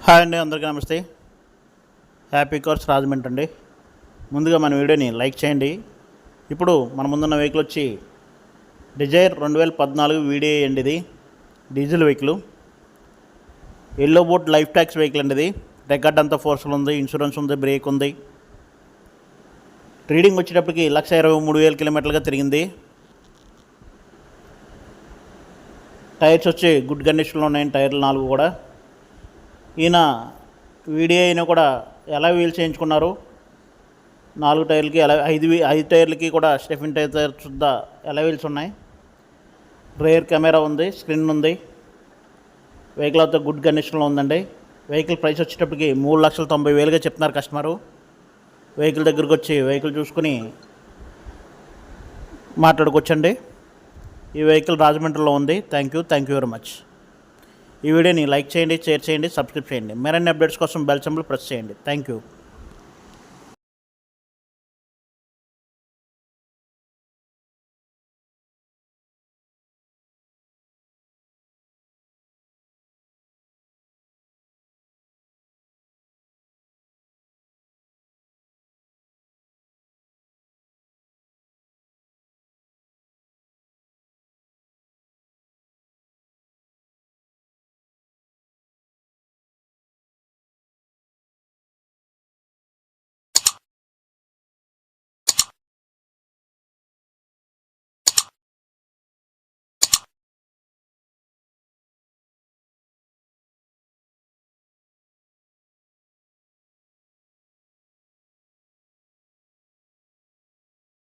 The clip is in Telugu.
హాయ్ అండి, అందరికీ నమస్తే. హ్యాపీ కార్స్ రాజమండ్రి అండి. ముందుగా మన వీడియోని లైక్ చేయండి. ఇప్పుడు మన ముందున్న వెహికల్ వచ్చి డిజైర్ 2014 వీడియో అండి. ఇది diesel vehicle, yellow board life tax vehicle అండి. ఇది రికార్డ్ అంతా ఫోర్స్లో ఉంది, ఇన్సూరెన్స్ ఉంది, బ్రేక్ ఉంది. రీడింగ్ వచ్చేటప్పటికి 1,23,000 కిలోమీటర్లుగా తిరిగింది. టైర్స్ వచ్చి గుడ్ కండిషన్లో ఉన్నాయి, టైర్లు 4 కూడా. ఈయన వీడియో అయినా కూడా ఎలా వీల్ చేయించుకున్నారు, 4 టైర్లకి ఎలా 5 టైర్లకి కూడా స్టెఫిన్ టైర్ శుద్ధ ఎలా వీల్స్ ఉన్నాయి. రేర్ కెమెరా ఉంది, స్క్రీన్ ఉంది. వెహికల్ అంతా గుడ్ కండిషన్లో ఉందండి. వెహికల్ ప్రైస్ వచ్చేటప్పటికి 3,90,000గా చెప్తున్నారు కస్టమరు. వెహికల్ దగ్గరికి వచ్చి వెహికల్ చూసుకుని మాట్లాడుకోవచ్చండి. ఈ వెహికల్ రాజమండ్రిలో ఉంది. Thank you very much. ఈ వీడియోని లైక్ చేయండి, షేర్ చేయండి, సబ్స్క్రైబ్ చేయండి. మరిన్ని అప్డేట్స్ కోసం బెల్ సింబల్ ప్రెస్ చేయండి. Thank you.